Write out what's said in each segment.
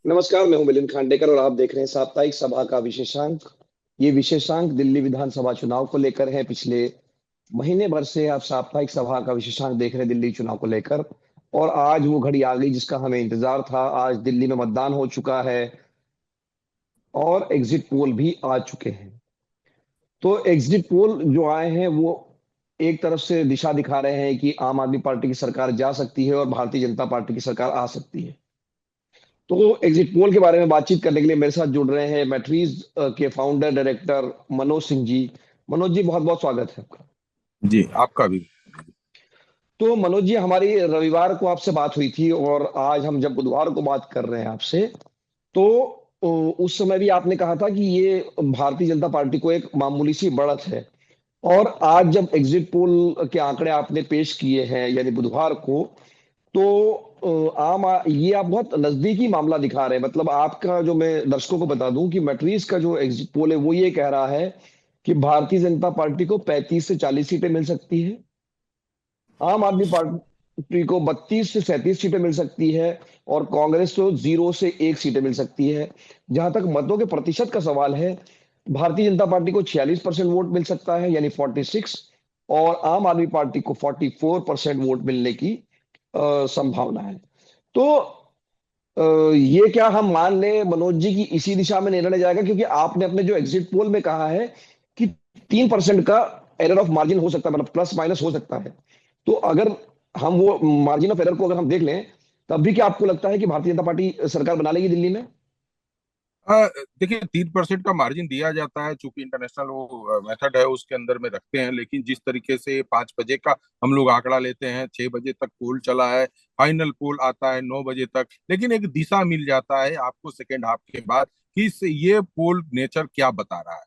नमस्कार, मैं हूं मिलिंद खांडेकर और आप देख रहे हैं साप्ताहिक सभा का विशेषांक। ये विशेषांक दिल्ली विधानसभा चुनाव को लेकर है। पिछले महीने भर से आप साप्ताहिक सभा का विशेषांक देख रहे हैं दिल्ली चुनाव को लेकर। और आज वो घड़ी आ गई जिसका हमें इंतजार था। आज दिल्ली में मतदान हो चुका है और एग्जिट पोल भी आ चुके हैं। तो एग्जिट पोल जो आए हैं वो एक तरफ से दिशा दिखा रहे हैं कि आम आदमी पार्टी की सरकार जा सकती है और भारतीय जनता पार्टी की सरकार आ सकती है। तो एग्जिट पोल के बारे में बातचीत करने के लिए मेरे साथ जुड़ रहे हैं मैट्रीज के फाउंडर डायरेक्टर मनोज सिंह जी। मनोज जी, बहुत बहुत स्वागत है आपका। जी, आपका भी। तो मनोज जी, हमारी रविवार को आपसे बात हुई थी और आज हम जब बुधवार को बात कर रहे हैं आपसे, तो उस समय भी आपने कहा था कि ये भारतीय जनता पार्टी को एक मामूली सी बढ़त है। और आज जब एग्जिट पोल के आंकड़े आपने पेश किए हैं यानी बुधवार को, तो ये आप बहुत नजदीकी मामला दिखा रहे हैं। मतलब आपका, जो मैं दर्शकों को बता दूं कि मैट्रिक्स का जो एग्जिट पोल है वो ये कह रहा है कि भारतीय जनता पार्टी को 35 से 40 सीटें मिल सकती है, आम आदमी पार्टी को 32 से 37 सीटें मिल सकती है और कांग्रेस को 0 से 1 सीटें मिल सकती है। जहां तक मतों के प्रतिशत का सवाल है, भारतीय जनता पार्टी को 46% वोट मिल सकता है यानी 46, और आम आदमी पार्टी को 44% वोट मिलने की संभावना है। तो ये क्या हम मान लें मनोज जी की इसी दिशा में निर्णय जाएगा, क्योंकि आपने अपने जो एग्जिट पोल में कहा है कि 3% का एरर ऑफ मार्जिन हो सकता है, मतलब प्लस माइनस हो सकता है। तो अगर हम वो मार्जिन ऑफ एरर को अगर हम देख लें, तब भी क्या आपको लगता है कि भारतीय जनता पार्टी सरकार बना लेगी दिल्ली में? देखिए, 3% का मार्जिन दिया जाता है, चूंकि इंटरनेशनल वो मेथड है उसके अंदर में रखते हैं। लेकिन जिस तरीके से 5 बजे का हम लोग आंकड़ा लेते हैं, 6 बजे तक पोल चला है, फाइनल पोल आता है 9 बजे तक, लेकिन एक दिशा मिल जाता है आपको सेकेंड हाफ के बाद कि ये पोल नेचर क्या बता रहा है।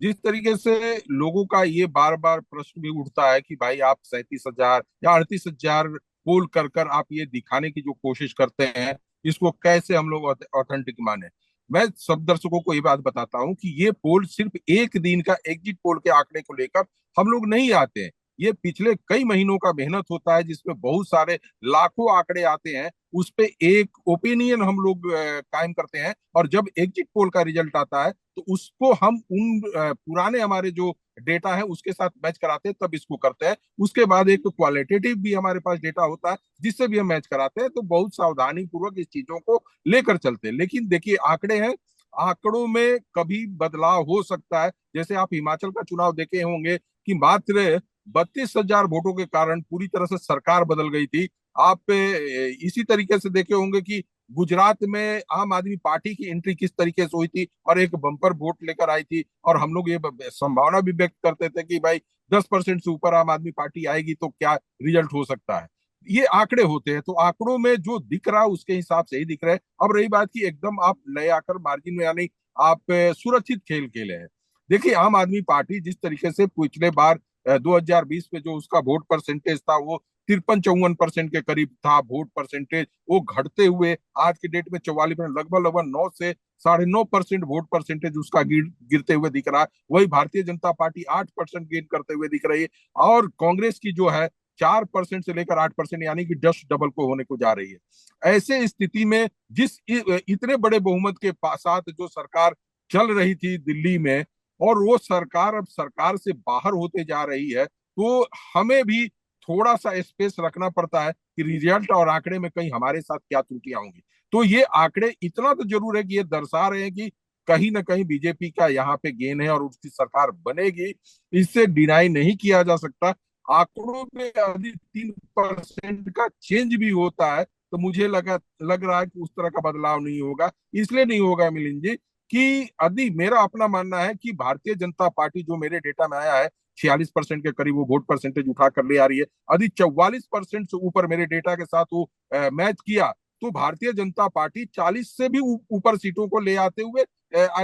जिस तरीके से लोगों का ये बार बार प्रश्न भी उठता है कि भाई आप 37,000 या 38,000 पोल कर आप ये दिखाने की जो कोशिश करते हैं, इसको कैसे हम लोग ऑथेंटिक माने। मैं सब दर्शकों को ये बात बताता हूँ कि ये पोल सिर्फ एक दिन का एग्जिट पोल के आंकड़े को लेकर हम लोग नहीं आते हैं। ये पिछले कई महीनों का मेहनत होता है जिसमें बहुत सारे लाखों आंकड़े आते हैं। उस पे एक ओपिनियन हम लोग कायम करते हैं, और जब एग्जिट पोल का रिजल्ट आता है तो उसको हम उन पुराने हमारे जो डेटा है उसके साथ मैच कराते हैं, तब इसको करते हैं। उसके बाद एक क्वालिटेटिव भी हमारे पास डेटा होता है जिससे भी हम मैच कराते हैं। तो बहुत सावधानी पूर्वक इस चीजों को लेकर चलते हैं। लेकिन देखिए, आंकड़े हैं, आंकड़ों में कभी बदलाव हो सकता है। जैसे आप हिमाचल का चुनाव देखे होंगे कि मात्र 32,000 वोटों के कारण पूरी तरह से सरकार बदल गई थी। आप इसी तरीके से देखे होंगे कि गुजरात में आम आदमी पार्टी की एंट्री किस तरीके से हुई थी और एक बम्पर वोट लेकर आई थी, और हम लोग ये संभावना भी व्यक्त करते थे कि भाई 10% से ऊपर आम आदमी पार्टी आएगी तो क्या रिजल्ट हो सकता है। ये आंकड़े होते हैं, तो आंकड़ों में जो दिख रहा है उसके हिसाब से ही दिख रहा है। अब रही बात की एकदम आप ले आकर मार्जिन में, यानी आप सुरक्षित खेल खेले हैं। देखिए, आम आदमी पार्टी जिस तरीके से पिछले बार 2020 में जो उसका वोट परसेंटेज था वो 53-54% के करीब था वोट परसेंटेज, वो घटते हुए आज के डेट में 44%, लगभग लगभग 9 से 9.5% वोट परसेंटेज उसका गिरते हुए दिख रहा है। वही भारतीय जनता पार्टी 8% गेन करते हुए दिख रही है, और कांग्रेस की जो है 4% से लेकर 8%, यानी कि 10 डबल को होने को जा रही है। ऐसे स्थिति में जिस इतने बड़े बहुमत के साथ जो सरकार चल रही थी दिल्ली में, और वो सरकार अब सरकार से बाहर होते जा रही है, तो हमें भी थोड़ा सा स्पेस रखना पड़ता है कि रिजल्ट और आंकड़े में कहीं हमारे साथ क्या त्रुटियां होंगी। तो ये आंकड़े इतना तो जरूर है कि ये दर्शा रहे हैं कि कहीं ना कहीं बीजेपी का यहाँ पे गेन है और उसकी सरकार बनेगी। इससे डिनाई नहीं किया जा सकता। आंकड़ों में यदि 3% का चेंज भी होता है तो मुझे लग रहा है कि उस तरह का बदलाव नहीं होगा। इसलिए नहीं होगा मिलिंद जी कि यदि मेरा अपना मानना है कि भारतीय जनता पार्टी जो मेरे डेटा में आया है 46% के करीब वो वोट परसेंटेज उठा कर ले आ रही है, यदि 44% से ऊपर मेरे डेटा के साथ वो मैच किया तो भारतीय जनता पार्टी 40 से भी ऊपर सीटों को ले आते हुए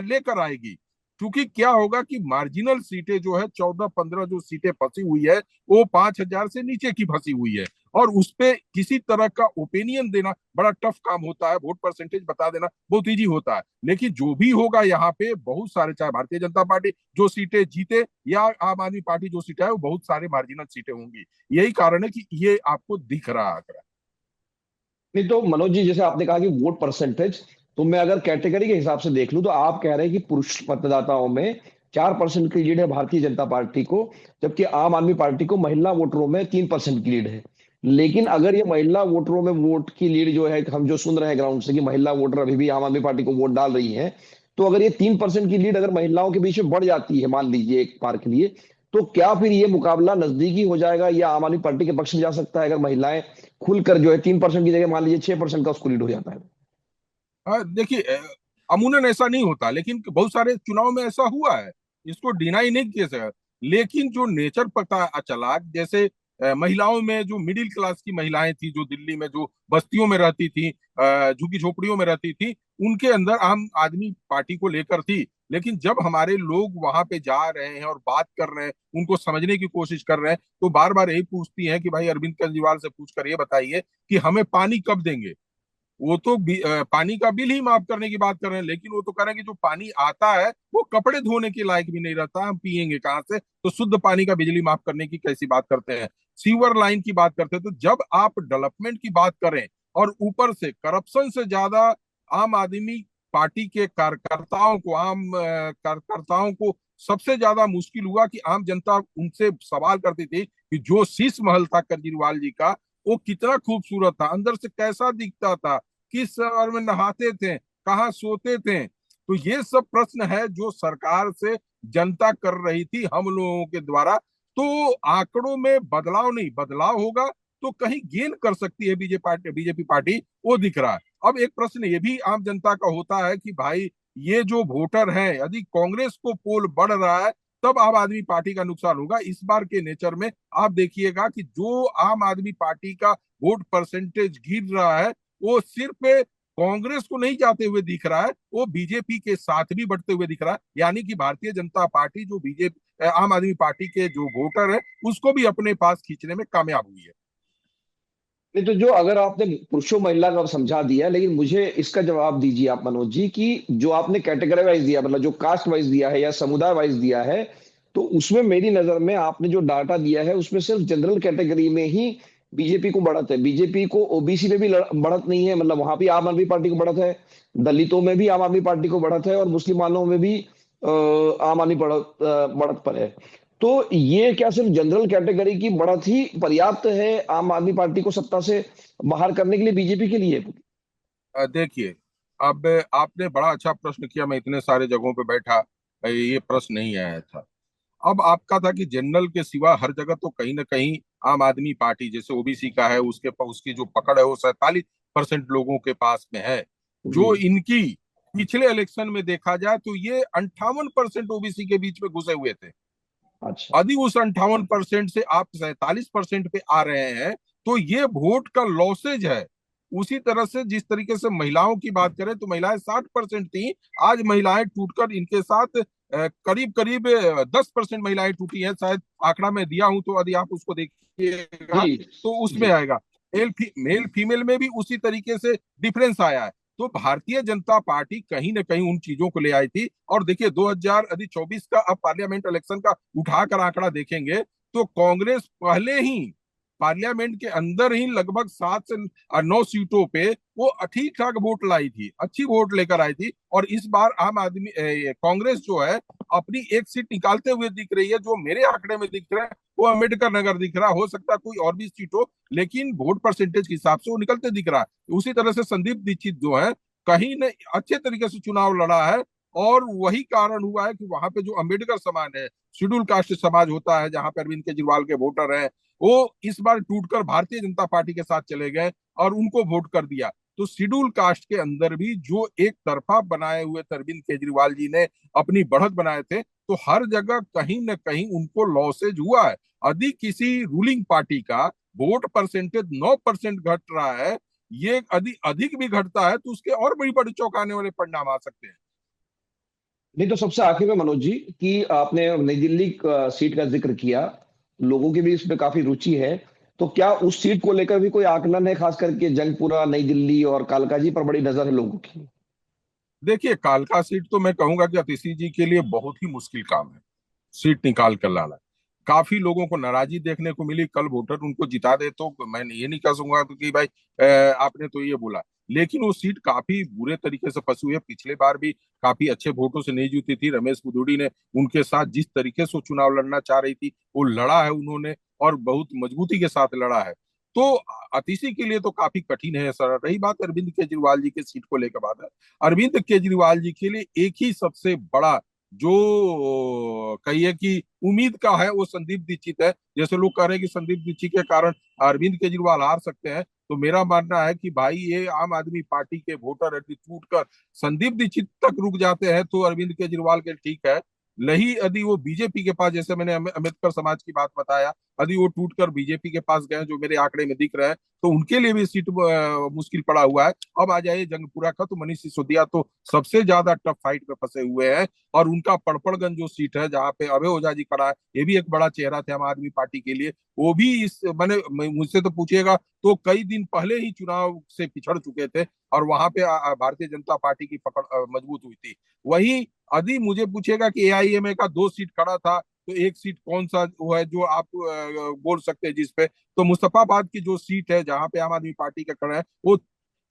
लेकर आएगी। क्योंकि क्या होगा कि मार्जिनल सीटें जो है 14-15 जो सीटें फंसी हुई है वो 5,000 से नीचे की फंसी हुई है, और उस पे किसी तरह का ओपिनियन देना बड़ा टफ काम होता है। वोट परसेंटेज बता देना बहुत इजी होता है, लेकिन जो भी होगा यहाँ पे बहुत सारे, चाहे भारतीय जनता पार्टी जो सीटें जीते या आम आदमी पार्टी जो सीटें है, वो बहुत सारे मार्जिनल सीटें होंगी। यही कारण है कि ये आपको दिख रहा है आंकड़ा। नहीं तो मनोज जी, जैसे आपने कहा कि वोट परसेंटेज, तो मैं अगर कैटेगरी के हिसाब से देख लूं तो आप कह रहे हैं कि पुरुष मतदाताओं में 4% की लीड है भारतीय जनता पार्टी को, जबकि आम आदमी पार्टी को महिला वोटरों में 3% की लीड है। लेकिन अगर ये महिला वोटरों में वोट की लीड जो है, हम जो सुन रहे हैं ग्राउंड से कि महिला वोटर अभी भी आम आदमी पार्टी को वोट डाल रही है, तो अगर ये 3% की लीड अगर महिलाओं के बीच में बढ़ जाती है, मान लीजिए एक बार के लिए, तो क्या फिर ये मुकाबला नजदीकी हो जाएगा या आम आदमी पार्टी के पक्ष में जा सकता है, अगर महिलाएं खुलकर जो है 3% की जगह मान लीजिए 6% का उसको लीड हो जाता है? देखिए, अमूमन ऐसा नहीं होता, लेकिन बहुत सारे चुनाव में ऐसा हुआ है। इसको डिनाई नहीं किया जा। लेकिन जो नेचर पता चला, जैसे महिलाओं में जो मिडिल क्लास की महिलाएं थी, जो दिल्ली में जो बस्तियों में रहती थी, झुग्गी झोपड़ियों में रहती थी, उनके अंदर आम आदमी पार्टी को लेकर थी। लेकिन जब हमारे लोग वहां पे जा रहे हैं और बात कर रहे हैं, उनको समझने की कोशिश कर रहे हैं, तो बार बार यही पूछती हैं कि भाई अरविंद केजरीवाल से पूछ कर ये बताइए कि हमें पानी कब देंगे। वो तो पानी का बिल ही माफ करने की बात कर रहे हैं, लेकिन वो तो कह रहे हैं कि जो पानी आता है वो कपड़े धोने के लायक भी नहीं रहता, हम पियेंगे कहाँ से। तो शुद्ध पानी का बिजली माफ करने की कैसी बात करते हैं। सीवर लाइन की बात करते हैं। तो जब आप डेवलपमेंट की बात करें और ऊपर से करप्शन से ज्यादा आम आदमी पार्टी के कार्यकर्ताओं को, कार्यकर्ताओं को सबसे ज्यादा मुश्किल हुआ कि आम जनता उनसे सवाल करती थी कि जो शीश महल था केजरीवाल जी का, वो कितना खूबसूरत था, अंदर से कैसा दिखता था, किस शहर में नहाते थे, कहाँ सोते थे। तो ये सब प्रश्न है जो सरकार से जनता कर रही थी हम लोगों के द्वारा। तो आंकड़ों में बदलाव नहीं, बदलाव होगा तो कहीं गेन कर सकती है बीजेपी पार्टी, वो दिख रहा है। अब एक प्रश्न ये भी आम जनता का होता है कि भाई ये जो वोटर हैं, यदि कांग्रेस को पोल बढ़ रहा है तब आम आदमी पार्टी का नुकसान होगा। इस बार के नेचर में आप देखिएगा कि जो आम आदमी पार्टी का वोट परसेंटेज गिर रहा है, वो सिर्फ कांग्रेस को नहीं जाते हुए दिख रहा है, वो बीजेपी के साथ भी बढ़ते हुए दिख रहा है। यानी कि भारतीय जनता पार्टी जो बीजेपी आम आदमी पार्टी के जो वोटर है, उसको भी अपने पास खींचने में कामयाब हुई है। नहीं तो जो अगर आपने पुरुषों महिला का समझा दिया, लेकिन मुझे इसका जवाब दीजिए आप मनोज जी कि जो आपने कैटेगरी वाइज दिया, मतलब जो कास्ट वाइज दिया है या समुदाय वाइज दिया है, तो उसमें मेरी नजर में आपने जो डाटा दिया है उसमें सिर्फ जनरल कैटेगरी में ही बीजेपी को बढ़त है। बीजेपी को ओबीसी में भी बढ़त नहीं है, मतलब वहां भी आम आदमी पार्टी को बढ़त है। दलितों में भी आम आदमी पार्टी को बढ़त है और मुसलमानों में भी आम आदमी बढ़त पर है। तो ये क्या सिर्फ जनरल कैटेगरी की बढ़त ही पर्याप्त है आम आदमी पार्टी को सत्ता से बाहर करने के लिए, बीजेपी के लिए? देखिए, अब आपने बड़ा अच्छा प्रश्न किया। मैं इतने सारे जगहों पे बैठा, ये प्रश्न नहीं आया था। अब आपका था कि जनरल के सिवा हर जगह तो कहीं ना कहीं आम आदमी पार्टी, जैसे ओबीसी का है, उसकी जो पकड़ है वो 47% लोगों के पास में है। जी। जो इनकी पिछले इलेक्शन में देखा जाए तो ये 58% ओबीसी के बीच में घुसे हुए थे। अच्छा। यदि उस 58% से आप 47% पे आ रहे हैं, तो ये वोट का लॉसेज है। उसी तरह से जिस तरीके से महिलाओं की बात करें तो महिलाएं 60% थी, आज महिलाएं टूटकर इनके साथ करीब करीब 10% महिलाएं टूटी हैं। शायद आंकड़ा मैं दिया हूं, तो यदि आप उसको जी। देखिएगा तो उसमें जी। आएगा। मेल फीमेल में भी उसी तरीके से डिफरेंस आया है। तो भारतीय जनता पार्टी कहीं ना कहीं उन चीजों को ले आई थी। और देखिए 2024 का अब पार्लियामेंट इलेक्शन का उठाकर आंकड़ा देखेंगे तो कांग्रेस पहले ही पार्लियामेंट के अंदर ही लगभग 7 से 9 सीटों पे वो ठीक ठाक वोट लाई थी, अच्छी वोट लेकर आई थी। और इस बार कांग्रेस जो है अपनी एक सीट निकालते हुए दिख रही है। जो मेरे आंकड़े में दिख रहा है वो अम्बेडकर नगर दिख रहा है, हो सकता है कोई और भी सीट हो, लेकिन वोट परसेंटेज के हिसाब से वो निकलते दिख रहा है। उसी तरह से संदीप दीक्षित जो है कहीं ने अच्छे तरीके से चुनाव लड़ा है। और वही कारण हुआ है कि वहां पे जो अम्बेडकर समाज है, शेड्यूल कास्ट समाज होता है, जहां पर अरविंद केजरीवाल के वोटर हैं, वो इस बार टूटकर भारतीय जनता पार्टी के साथ चले गए और उनको वोट कर दिया। तो शेड्यूल कास्ट के अंदर भी जो एक तरफा बनाए हुए अरविंद केजरीवाल जी ने अपनी बढ़त बनाए थे, तो हर जगह कहीं ना कहीं उनको लॉसेज हुआ है। यदि किसी रूलिंग पार्टी का वोट परसेंटेज 9% घट रहा है, ये यदि अधिक भी घटता है तो उसके और बड़ी बड़ी चौंकाने वाले परिणाम आ सकते हैं। नहीं तो सबसे आखिर में मनोज जी, कि आपने नई दिल्ली सीट का जिक्र किया, लोगों की भी इसमें काफी रुचि है, तो क्या उस सीट को लेकर भी कोई आकलन है, खास करके जंगपुरा, नई दिल्ली और कालकाजी पर बड़ी नजर है लोगों की? देखिए, कालका सीट तो मैं कहूंगा कि अतिशी जी के लिए बहुत ही मुश्किल काम है सीट निकाल कर लाना। काफी लोगों को नाराजगी देखने को मिली। कल वोटर उनको जिता दे तो मैं ये नहीं कह सकूंगा तो कि भाई आपने तो ये बोला। लेकिन वो सीट काफी बुरे तरीके से फंसी हुई है। पिछले बार भी काफी अच्छे वोटों से नहीं जीती थी। रमेश पुदुड़ी ने उनके साथ जिस तरीके से वो चुनाव लड़ना चाह रही थी वो लड़ा है उन्होंने, और बहुत मजबूती के साथ लड़ा है। तो अतिशी के लिए तो काफी कठिन है सर। रही बात अरविंद केजरीवाल जी के सीट को लेकर, बात है अरविंद केजरीवाल जी के लिए एक ही सबसे बड़ा जो कहिए कि उम्मीद का है वो संदीप दीक्षित है। जैसे लोग कह रहे हैं कि संदीप दीक्षित के कारण अरविंद केजरीवाल हार सकते हैं, तो मेरा मानना है कि भाई ये आम आदमी पार्टी के वोटर यदि टूट कर संदीप दीक्षित तक रुक जाते हैं तो अरविंद केजरीवाल के ठीक है। नहीं यदि वो बीजेपी के पास, जैसे मैंने अम्बेडकर समाज की बात बताया, यदि वो टूट कर बीजेपी के पास गए जो मेरे आंकड़े में दिख रहे हैं, तो उनके लिए भी सीट मुश्किल पड़ा हुआ है। अब आ जाइए जंगपुरा का, तो मनीष सिसोदिया तो सबसे ज्यादा टफ फाइट में फंसे हुए हैं। और उनका पड़पड़गंज जो सीट है जहाँ पे अभय ओझा जी खड़ा है, ये भी एक बड़ा चेहरा थे आम आदमी पार्टी के लिए। वो भी इस मैंने मुझसे तो पूछिएगा तो कई दिन पहले ही चुनाव से पिछड़ चुके थे, और वहां पे भारतीय जनता पार्टी की पकड़ मजबूत हुई थी। वहीं यदि मुझे पूछेगा कि एआईएमए का 2 सीट खड़ा था, तो एक सीट कौन सा वो है जो आप बोल सकते हैं जिसपे, तो मुस्तफाबाद की जो सीट है जहां पे आम आदमी पार्टी का खड़ा है, वो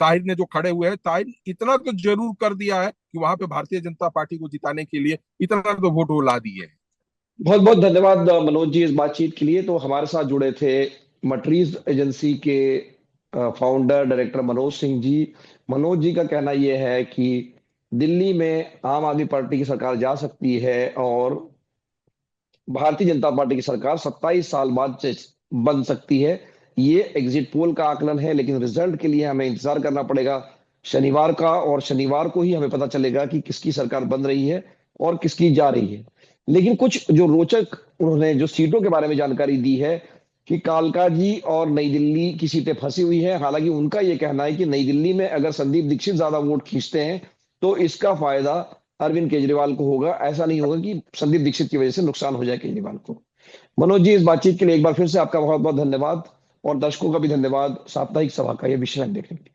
ताहिर ने जो खड़े हुए हैं, ताहिर इतना तो जरूर कर दिया है कि वहां पे भारतीय जनता पार्टी को जिताने के लिए इतना तो वोट वो ला दिए है। बहुत बहुत धन्यवाद मनोज जी इस बातचीत के लिए। तो हमारे साथ जुड़े थे मटरीज एजेंसी के फाउंडर डायरेक्टर मनोज सिंह जी। मनोज जी का कहना यह है कि दिल्ली में आम आदमी पार्टी की सरकार जा सकती है और भारतीय जनता पार्टी की सरकार 27 साल बाद से बन सकती है। ये एग्जिट पोल का आकलन है, लेकिन रिजल्ट के लिए हमें इंतजार करना पड़ेगा शनिवार का, और शनिवार को ही हमें पता चलेगा कि किसकी सरकार बन रही है और किसकी जा रही है। लेकिन कुछ जो रोचक उन्होंने जो सीटों के बारे में जानकारी दी है कि कालका जी और नई दिल्ली की सीटें फंसी हुई है। हालांकि उनका यह कहना है कि नई दिल्ली में अगर संदीप दीक्षित ज्यादा वोट खींचते हैं तो इसका फायदा अरविंद केजरीवाल को होगा। ऐसा नहीं होगा कि संदीप दीक्षित की वजह से नुकसान हो जाए केजरीवाल को। मनोज जी इस बातचीत के लिए एक बार फिर से आपका बहुत बहुत धन्यवाद, और दर्शकों का भी धन्यवाद साप्ताहिक सभा का यह विषय देखने के लिए।